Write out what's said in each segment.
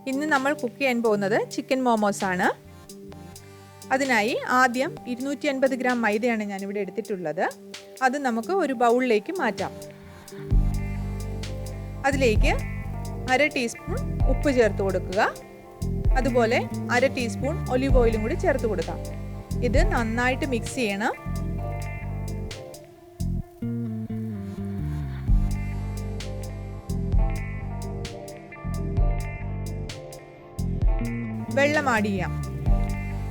ഇന്ന് നമ്മൾ കുക്ക് ചെയ്യാൻ പോകുന്നത് ചിക്കൻ മോമോസ് ആണ്. അതിനായി ആദ്യം 250 ഗ്രാം മൈദയാണ് ഞാനിവിടെ എടുത്തിട്ടുള്ളത്. അത് നമുക്ക് ഒരു ബൗളിലേക്ക് മാറ്റാം. അതിലേക്ക് 1/2 ടീസ്പൂൺ ഉപ്പ് ചേർത്ത് കൊടുക്കുക. അതുപോലെ 1/2 ടീസ്പൂൺ ഒലിവ് ഓയിലും കൂടി ചേർത്ത് കൊടുക്കാം. ഇത് നന്നായിട്ട് മിക്സ് ചെയ്യണം. വെള്ളം ആഡ് ചെയ്യാം.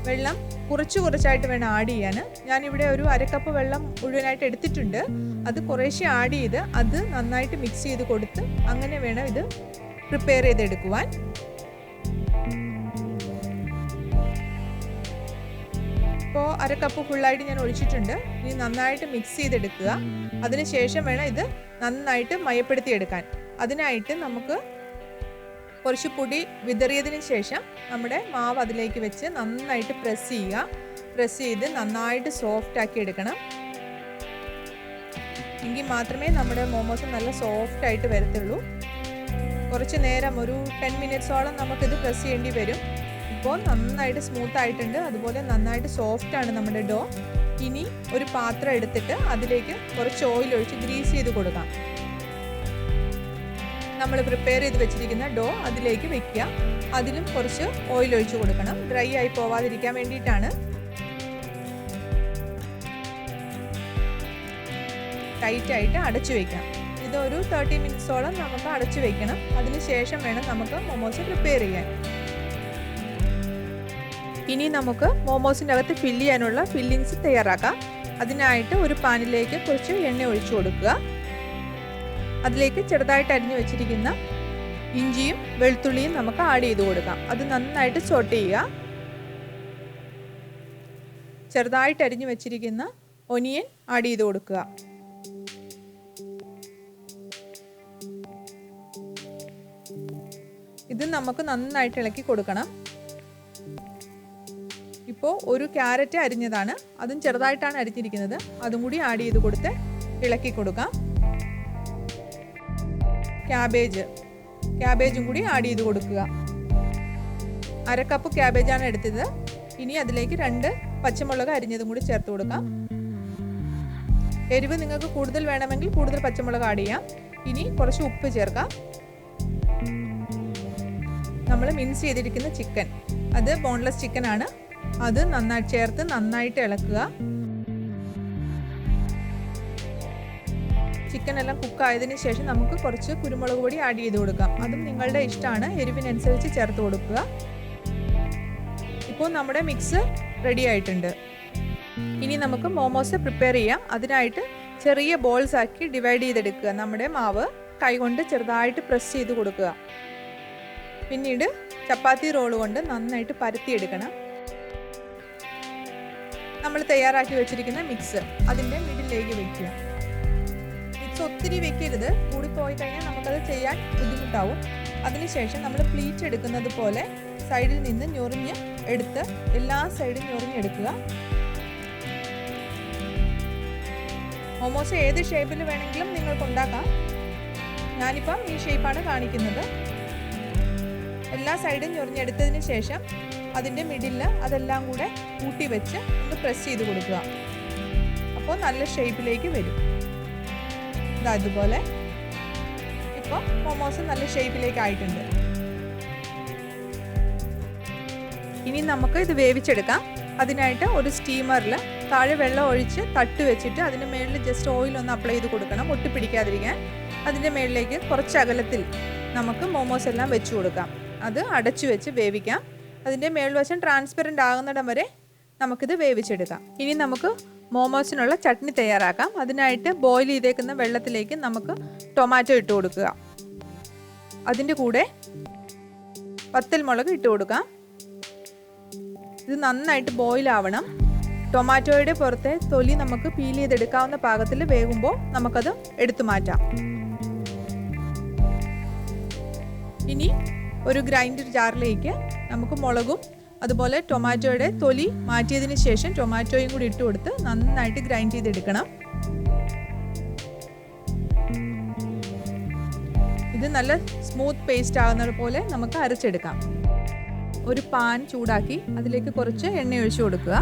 വെള്ളം കുറച്ചായിട്ട് വേണം ആഡ് ചെയ്യാൻ. ഞാനിവിടെ ഒരു 1/2 കപ്പ് വെള്ളം മുഴുവനായിട്ട് എടുത്തിട്ടുണ്ട്. അത് കുറേശ്ശെ ആഡ് ചെയ്ത് അത് നന്നായിട്ട് മിക്സ് ചെയ്ത് കൊടുത്ത് അങ്ങനെ വേണം ഇത് പ്രിപ്പയർ ചെയ്തെടുക്കുവാൻ. ഇപ്പോൾ 1/2 കപ്പ് ഫുള്ളായിട്ട് ഞാൻ ഒഴിച്ചിട്ടുണ്ട്. ഇനി നന്നായിട്ട് മിക്സ് ചെയ്തെടുക്കുക. അതിനുശേഷം വേണം ഇത് നന്നായിട്ട് മയപ്പെടുത്തിയെടുക്കാൻ. അതിനായിട്ട് നമുക്ക് കുറച്ച് പൊടി വിതറിയതിന് ശേഷം നമ്മുടെ മാവ് അതിലേക്ക് വെച്ച് നന്നായിട്ട് പ്രസ് ചെയ്യുക. പ്രസ് ചെയ്ത് നന്നായിട്ട് സോഫ്റ്റ് ആക്കി എടുക്കണം. എങ്കിൽ മാത്രമേ നമ്മുടെ മോമോസ് നല്ല സോഫ്റ്റ് ആയിട്ട് വരത്തുള്ളൂ. കുറച്ച് നേരം ഒരു 10 മിനിറ്റ്സോളം നമുക്കിത് പ്രസ് ചെയ്യേണ്ടി വരും. ഇപ്പോൾ നന്നായിട്ട് സ്മൂത്ത് ആയിട്ടുണ്ട്. അതുപോലെ നന്നായിട്ട് സോഫ്റ്റ് ആണ് നമ്മുടെ ഡോ. ഇനി ഒരു പാത്രം എടുത്തിട്ട് അതിലേക്ക് കുറച്ച് ഓയിൽ ഒഴിച്ച് ഗ്രീസ് ചെയ്ത് കൊടുക്കാം. നമ്മൾ പ്രിപ്പയർ ചെയ്ത് വെച്ചിരിക്കുന്ന ഡോ അതിലേക്ക് വെക്കുക. അതിലും കുറച്ച് ഓയിൽ ഒഴിച്ച് കൊടുക്കണം. ഡ്രൈ ആയി പോവാതിരിക്കാൻ വേണ്ടിയിട്ടാണ്. ടൈറ്റായിട്ട് അടച്ചു വയ്ക്കാം. ഇതൊരു 30 മിനിറ്റ്സോളം നമുക്ക് അടച്ചു വയ്ക്കണം. അതിനുശേഷം വേണം നമുക്ക് മോമോസ് പ്രിപ്പയർ ചെയ്യാൻ. ഇനി നമുക്ക് മോമോസിൻ്റെ അകത്ത് ഫില്ല് ചെയ്യാനുള്ള ഫില്ലിങ്സ് തയ്യാറാക്കാം. അതിനായിട്ട് ഒരു പാനിലേക്ക് കുറച്ച് എണ്ണ ഒഴിച്ചു കൊടുക്കുക. അതിലേക്ക് ചെറുതായിട്ട് അരിഞ്ഞു വെച്ചിരിക്കുന്ന ഇഞ്ചിയും വെളുത്തുള്ളിയും നമുക്ക് ആഡ് ചെയ്ത് കൊടുക്കാം. അത് നന്നായിട്ട് സോട്ട് ചെയ്യുക. ചെറുതായിട്ട് അരിഞ്ഞു വെച്ചിരിക്കുന്ന ഒനിയൻ ആഡ് ചെയ്ത് കൊടുക്കുക. ഇത് നമുക്ക് നന്നായിട്ട് ഇളക്കി കൊടുക്കണം. ഇപ്പോൾ ഒരു ക്യാരറ്റ് അരിഞ്ഞതാണ്. അതും ചെറുതായിട്ടാണ് അരിഞ്ഞിരിക്കുന്നത്. അതും കൂടി ആഡ് ചെയ്ത് കൊടുത്ത് ഇളക്കി കൊടുക്കാം. ക്യാബേജും കൂടി ആഡ് ചെയ്ത് കൊടുക്കുക. 1/2 കപ്പ് ക്യാബേജാണ് എടുത്തത്. ഇനി അതിലേക്ക് 2 പച്ചമുളക് അരിഞ്ഞതും കൂടി ചേർത്ത് കൊടുക്കാം. എരിവ് നിങ്ങൾക്ക് കൂടുതൽ വേണമെങ്കിൽ കൂടുതൽ പച്ചമുളക് ആഡ് ചെയ്യാം. ഇനി കുറച്ച് ഉപ്പ് ചേർക്കാം. നമ്മൾ മിൻസ് ചെയ്തിരിക്കുന്ന ചിക്കൻ, അത് ബോൺലെസ് ചിക്കൻ ആണ്. അത് നന്നായി ചേർത്ത് നന്നായിട്ട് ഇളക്കുക. ചിക്കൻ എല്ലാം കുക്കായതിന് ശേഷം നമുക്ക് കുറച്ച് കുരുമുളക് പൊടി ആഡ് ചെയ്ത് കൊടുക്കാം. അതും നിങ്ങളുടെ ഇഷ്ടമാണ്. എരിവിനനുസരിച്ച് ചേർത്ത് കൊടുക്കുക. ഇപ്പോൾ നമ്മുടെ മിക്സ് റെഡി ആയിട്ടുണ്ട്. ഇനി നമുക്ക് മോമോസ് പ്രിപ്പയർ ചെയ്യാം. അതിനായിട്ട് ചെറിയ ബോൾസ് ആക്കി ഡിവൈഡ് ചെയ്തെടുക്കുക. നമ്മുടെ മാവ് കൈകൊണ്ട് ചെറുതായിട്ട് പ്രസ് ചെയ്ത് കൊടുക്കുക. പിന്നീട് ചപ്പാത്തി റോൾ കൊണ്ട് നന്നായിട്ട് പരത്തിയെടുക്കണം. നമ്മൾ തയ്യാറാക്കി വെച്ചിരിക്കുന്ന മിക്സ് അതിൻ്റെ മിഡിലേക്ക് വയ്ക്കുക. ഒത്തിരി വെക്കരുത്. കൂടിപ്പോയി കഴിഞ്ഞാൽ നമുക്കത് ചെയ്യാൻ ബുദ്ധിമുട്ടാവും. അതിനുശേഷം നമ്മൾ പ്ലീറ്റ് എടുക്കുന്നത് പോലെ സൈഡിൽ നിന്ന് ഞൊറിഞ്ഞ് എടുത്ത് എല്ലാ സൈഡും ഞൊറിഞ്ഞെടുക്കുക. മോമോസ് ഏത് ഷേപ്പിൽ വേണമെങ്കിലും നിങ്ങൾക്ക് ഉണ്ടാക്കാം. ഞാനിപ്പം ഈ ഷേപ്പാണ് കാണിക്കുന്നത്. എല്ലാ സൈഡും ഞൊറിഞ്ഞെടുത്തതിന് ശേഷം അതിൻ്റെ മിഡിൽ അതെല്ലാം കൂടെ കൂട്ടി വെച്ച് ഒന്ന് പ്രസ് ചെയ്ത് കൊടുക്കുക. അപ്പോൾ നല്ല ഷേപ്പിലേക്ക് വരും. അതുപോലെ ഇപ്പോൾ മോമോസ് നല്ല ഷേപ്പിലേക്ക് ആയിട്ടുണ്ട്. ഇനി നമുക്ക് ഇത് വേവിച്ചെടുക്കാം. അതിനായിട്ട് ഒരു സ്റ്റീമറിൽ താഴെ വെള്ളം ഒഴിച്ച് തട്ട് വെച്ചിട്ട് അതിൻ്റെ മേളിൽ ജസ്റ്റ് ഓയിൽ ഒന്ന് അപ്ലൈ ചെയ്ത് കൊടുക്കണം, ഒട്ടിപ്പിടിക്കാതിരിക്കാൻ. അതിൻ്റെ മേളിലേക്ക് കുറച്ച് അകലത്തിൽ നമുക്ക് മോമോസ് എല്ലാം വെച്ച് കൊടുക്കാം. അത് അടച്ചു വെച്ച് വേവിക്കാം. അതിൻ്റെ മേൽവശം ട്രാൻസ്പെറൻ്റ് ആകുന്നിടം വരെ നമുക്കിത് വേവിച്ചെടുക്കാം. ഇനി നമുക്ക് മോമോസിനുള്ള ചട്നി തയ്യാറാക്കാം. അതിനായിട്ട് ബോയിൽ ചെയ്തേക്കുന്ന വെള്ളത്തിലേക്ക് നമുക്ക് ടൊമാറ്റോ ഇട്ട് കൊടുക്കുക. അതിൻ്റെ കൂടെ വത്തൽമുളക് ഇട്ട് കൊടുക്കാം. ഇത് നന്നായിട്ട് ബോയിൽ ആവണം. ടൊമാറ്റോയുടെ പുറത്തെ തൊലി നമുക്ക് പീൽ ചെയ്തെടുക്കാവുന്ന പാകത്തിൽ വേകുമ്പോൾ നമുക്കത് എടുത്തു മാറ്റാം. ഇനി ഒരു ഗ്രൈൻഡർ ജാറിലേക്ക് നമുക്ക് മുളകും അതുപോലെ ടൊമാറ്റോയുടെ തൊലി മാറ്റിയതിന് ശേഷം ടൊമാറ്റോയും കൂടി ഇട്ട് കൊടുത്ത് നന്നായിട്ട് ഗ്രൈൻഡ് ചെയ്തെടുക്കണം. ഇത് ഇത് നല്ല സ്മൂത്ത് പേസ്റ്റ് ആകുന്നത് പോലെ നമുക്ക് അരച്ചെടുക്കാം. ഒരു പാൻ ചൂടാക്കി അതിലേക്ക് കുറച്ച് എണ്ണ ഒഴിച്ചു കൊടുക്കുക.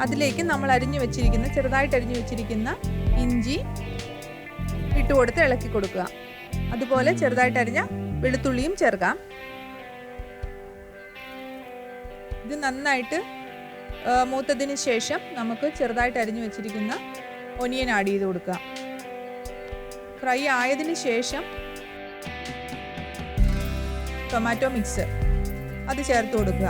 അതിലേക്ക് നമ്മൾ ചെറുതായിട്ട് അരിഞ്ഞു വെച്ചിരിക്കുന്ന ഇഞ്ചി ഇട്ടുകൊടുത്ത് ഇളക്കി കൊടുക്കുക. അതുപോലെ ചെറുതായിട്ട് അരിഞ്ഞ വെളുത്തുള്ളിയും ചേർക്കാം. ഇത് നന്നായിട്ട് മൂത്തതിന് ശേഷം നമുക്ക് ചെറുതായിട്ട് അരിഞ്ഞു വെച്ചിരിക്കുന്ന ഒനിയൻ ആഡ് ചെയ്ത് കൊടുക്കുക. ഫ്രൈ ആയതിന് ശേഷം ടൊമാറ്റോ മിക്സ് അത് ചേർത്ത് കൊടുക്കുക.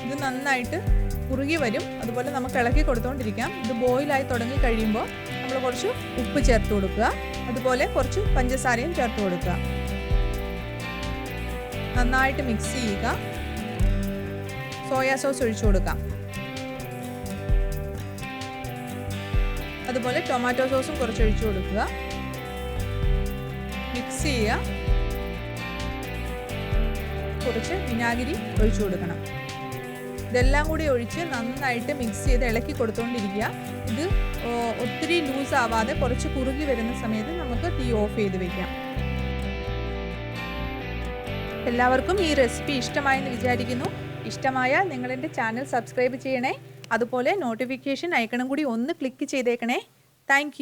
ഇത് നന്നായിട്ട് കുറുകി വരും. അതുപോലെ നമുക്ക് ഇളക്കി കൊടുത്തുകൊണ്ടിരിക്കാം. ഇത് ബോയിലായി തുടങ്ങി കഴിയുമ്പോൾ നമ്മൾ കുറച്ച് ഉപ്പ് ചേർത്ത് കൊടുക്കുക. അതുപോലെ കുറച്ച് പഞ്ചസാരയും ചേർത്ത് കൊടുക്കുക. നന്നായിട്ട് മിക്സ് ചെയ്യുക. സോയാ സോസ് ഒഴിച്ചു കൊടുക്കാം. അതുപോലെ ടൊമാറ്റോ സോസും കുറച്ച് ഒഴിച്ചു കൊടുക്കുക. മിക്സ് ചെയ്യുക. കുറച്ച് വിനാഗിരി ഒഴിച്ചു കൊടുക്കണം. ഇതെല്ലാം കൂടി ഒഴിച്ച് നന്നായിട്ട് മിക്സ് ചെയ്ത് ഇളക്കി കൊടുത്തുകൊണ്ടിരിക്കുക. ഇത് ഒത്തിരി ലൂസ് ആവാതെ കുറച്ച് കുറുകി വരുന്ന സമയത്ത് നമുക്ക് തീ ഓഫ് ചെയ്ത് വെക്കാം. എല്ലാവർക്കും ഈ റെസിപ്പി ഇഷ്ടമായെന്ന് വിചാരിക്കുന്നു. ഇഷ്ടമായാൽ നിങ്ങൾ എൻ്റെ ചാനൽ സബ്സ്ക്രൈബ് ചെയ്യണേ. അതുപോലെ നോട്ടിഫിക്കേഷൻ ഐക്കണും കൂടി ഒന്ന് ക്ലിക്ക് ചെയ്തേക്കണേ. താങ്ക്